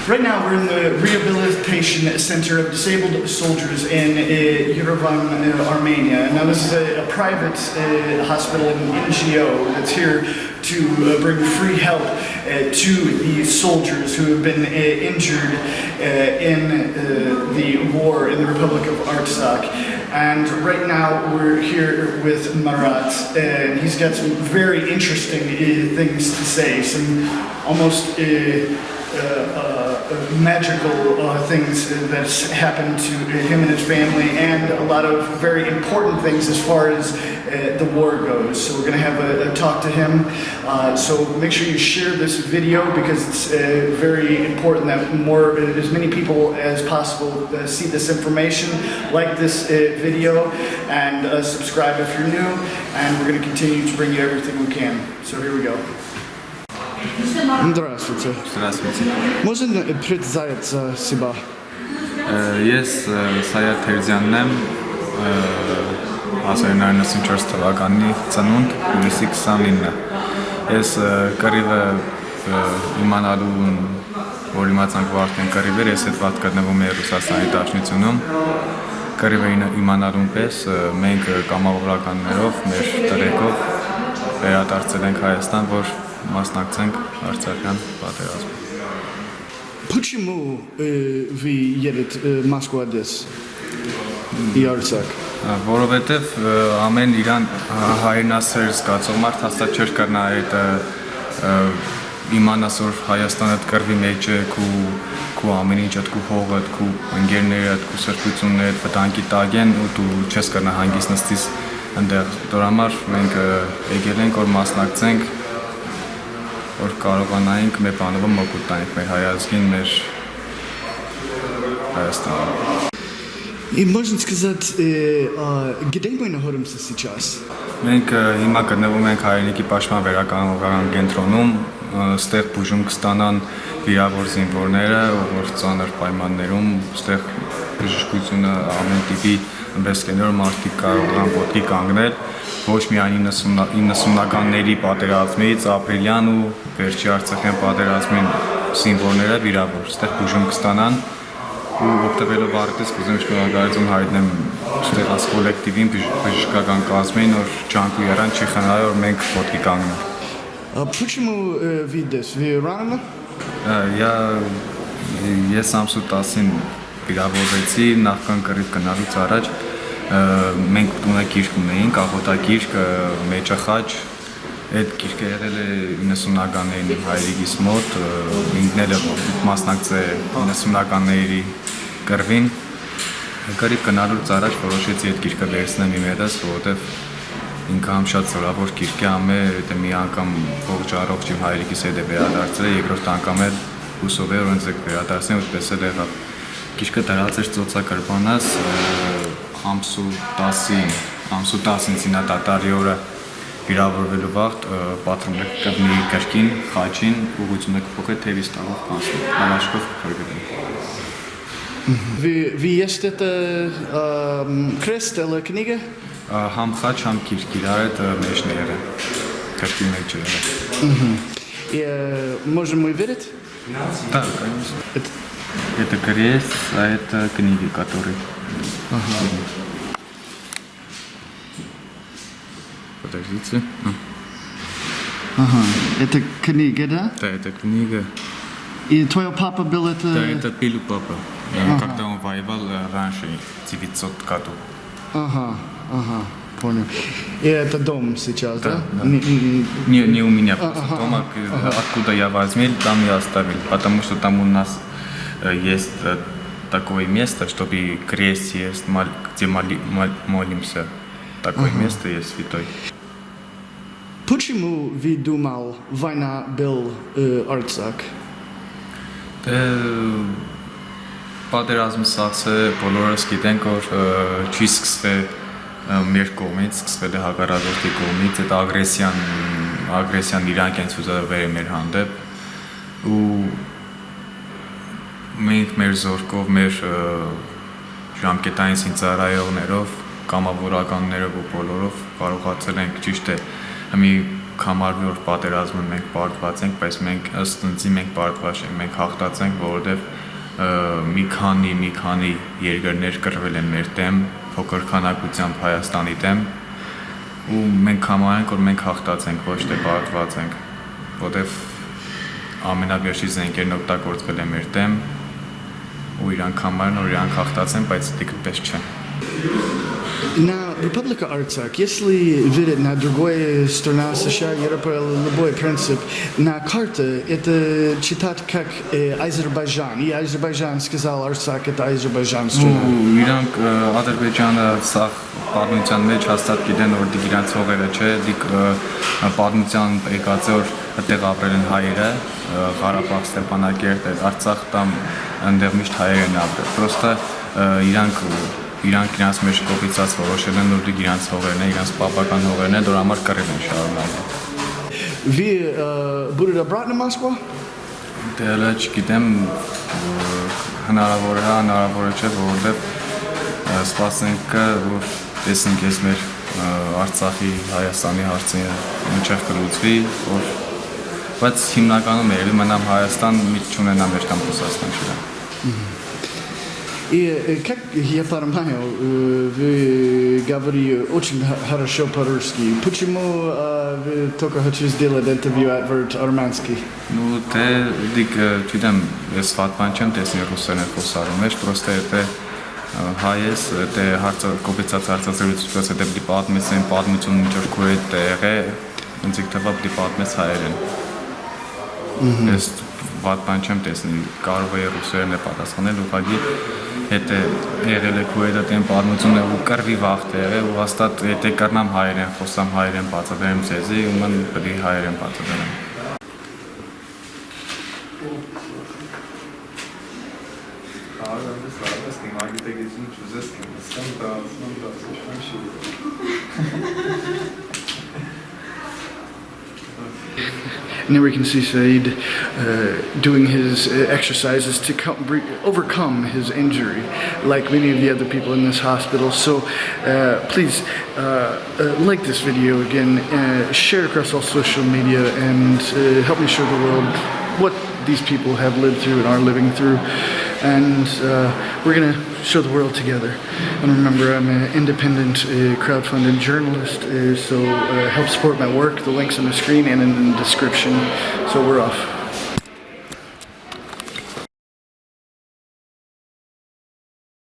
Right now, we're in the Rehabilitation Center of Disabled Soldiers in Yerevan, Armenia. Now, this is a private hospital and NGO that's here to bring free help to the soldiers who have been injured in the war in the Republic of Artsakh. And right now, we're here with Marat, and he's got some very interesting things to say, some almost magical things that's happened to him and his family, and a lot of very important things as far as the war goes. So we're going to have a talk to him. So make sure you share this video because it's very important that as many people as possible see this information, like this video, and subscribe if you're new. And we're going to continue to bring you everything we can. So here we go. Здравствуйте. Здравствуйте. Можно представиться себя? Ես Սայաթ Թերձյանն եմ, 1994 թվականի ծնունդ, հունիսի 29-ը։ Ես կռիվը իմանալու, որ իմացանք որ արդեն կռիվ էր, ես հետ վատ գտնվում եմ Ռուսաստանի Դաշնությունում։ Կռիվը իմանալուն պես մենք կամավորականներով, մեր տրեկով վերադարձել ենք Հայաստան, որ մասնակցենք Արցախյան պատերազմին։ Почему вы едете в Москву, Одессу и Арцах? Որովհետև ամեն իրան հայրենասեր զգացող մարդ հաստատ չէր կրնա այդ իմանաս որ Հայաստանը կռվի մեջ է, քու ամեն ինչդ, քու հողդ, քու ընկերներդ, քու սրբություններդ վտանգի տակ են ու դու չես կրնա հանգիստ նստիս այնտեղ։ Դրա համար մենք եկել ենք որ մասնակցենք, որ կարողանայինք մեր բանովը մոկուտ տանենք մեր հայազգին, մեր Հայաստանը։ И можно сказать, где мы находимся сейчас? Մենք հիմա գտնվում ենք հայրենիքի պաշտպան վերականգնողական կենտրոնում, ստեղ բուժում կստանան վիրավոր զինվորները, որ ծանր պայմաններում, ստեղ բժշկությունը ամեն տիպի ըմբեսկեներ մարդիկ կարողան ոտքի կանգնել, ոչ միայն 90-ականների պատերազմից, ապրիլյան ու վերջի Արցախյան պատերազմին զինվորները վիրավոր, ստեղ բուժում կստանան ու օգտվելով առիթից կուզեմ շնորհակալություն հայտնեմ ստեղած կոլեկտիվին, բժշկական կազմին, որ ջանք ու եռան չի խնայել, որ մենք ոտքի կանգնենք։ Почему вы здесь? Вы ранены? Ես ամսու 10-ին վիրավորվեցի, նախքան կռիվ գնալուց առաջ մենք տունը գիրք ունեինք, աղոտագիրք, մեջախաչ, այդ գիրքը եղել է 90-ականների հայրիկիս մոտ, ինքն էլ մասնակցել 90-ականների կռվին, կռիվ գնալուց առաջ որոշեցի այդ գիրքը վերցնեմ իմ հետս, որովհետև ինքը համ շատ զորավոր գիրք է, ամե մի անգամ ողջ առողջ իմ հայրիկիս հետ է վերադարձել, երկրորդ անգամ էլ հուսով է որ ինձ վերադարձնեմ, այդպես էլ եղավ։ Գիրքը դրած էր ծոցակրբանաս ամսու 10-ին զինադատարի օրը վիրավորվելու վաղտ պատրում է կրնի կրկին, խաչին, ուղղությունը կփոխել թևից տալով կանցնում, համաշխով կրգտել։ Вы есть это крест или книга? Համ խաչ, համ գիրք իրար այդ մեջն է եղել, կրկին մեջ է եղել։ И можем мы верить? Да, конечно. Это крест, а это книги, которые... Подождите. Ага, это книга, да? Да, это книга. И твой папа был это... Да, это пил папа, когда он воевал раньше, 900 году. Ага, понял. И это дом сейчас, да? Не у меня просто дома, откуда я возьмел, там я оставил, потому что там у нас есть такое место, чтобы крест есть, где молимся. Такое место есть святой. Почему вы думал, война был Арцах? Պատերազմը սաղցը բոլորս գիտենք, որ չի սկսվել մեր կողմից, սկսվել է հակառակորդի կողմից, այդ ագրեսիան իրանք են ցուցաբերել մեր հանդեպ ու մենք մեր զորքով, մեր ժամկետային զինծառայողներով, կամավորականներով ու բոլորով կարողացել ենք ճիշտ է մի կամարվի որ պատերազմը մենք պարտված ենք, բայց մենք ըստ ընձի մենք պարտված ենք, մենք հաղթած ենք, որովհետև մի քանի երկրներ կռվել են մեր դեմ, փոքր քանակությամբ Հայաստանի դեմ, ու մենք համարենք, որ մենք հաղթած ենք, ոչ թե պարտված ենք, որովհետև ամենավերջի զենքերն օգտագործվել են մեր դեմ, ու իրանք համարեն, որ իրանք հաղթած են, բայց դիքպես չէ։ На Республика Арцак, если верить на другой страна США, Европа, любой принцип, на карте это читать как Азербайджан. И Азербайджан сказал Арцак, это Азербайджан страна. Իրանք Ադրբեջանը սա պատմության մեջ հաստատ գիտեն, որ դիք իրանք հողերը չէ, դիք պատմության եկած է, որ այդտեղ ապրել են հայերը, Ղարաբաղ, Ստեփանակերտ, Արցախ տամ այնտեղ միշտ հայեր են ապրել։ Պրոստը իրանք իրանց մեջ կոպիցած որոշել են, որ դիք իրանց հողերն է, իրանց պապական հողերն է, դոր համար կռիվ են շարունակել։ Вы будете обратно в Москву? Դե չգիտեմ, հնարավոր չէ, որովհետև սպասենք, որ տեսնենք ես մեր Արցախի, Հայաստանի հարցը ինչեղ կլուծվի, բայց հիմնականում երևի մնամ Հայաստան, միտք չունենամ մեր կամ Ռուսաստան չգիտեմ։ И как я понимаю, вы говорите очень хорошо по-русски. Почему вы только хотите сделать интервью армянский? Ну, թե դիք չգիտեմ, ես վատ բան չեմ տեսնի ռուսերեն խոսարում մեջ, պրոստը եթե հայ ես, եթե հարցը կոպիցած հարցազրույցից հետո դի պատմես այն պատմությունը ինչ որ քո հետ եղե, ինձ թվա դի պատմես հայերեն։ Ես վատ բան չեմ տեսնի, կարող է ռուսերեն է պատասխանել, ուղղակի եթե եղել է քո հետ այն պատմությունը ու կռվի վաղ եղել, ու հաստատ եթե կրնամ հայերեն խոսամ, հայերեն բացատրեմ ձեզի, ու ման պետք է հայերեն բացատրեմ։ And there we can see Saeed doing his exercises to overcome his injury, like many of the other people in this hospital. So please like this video again, share across all social media, and help me show the world what these people have lived through and are living through. And we're going to show the world together. And remember, I'm an independent crowdfunded journalist, so help support my work. The link's on the screen and in the description. So we're off.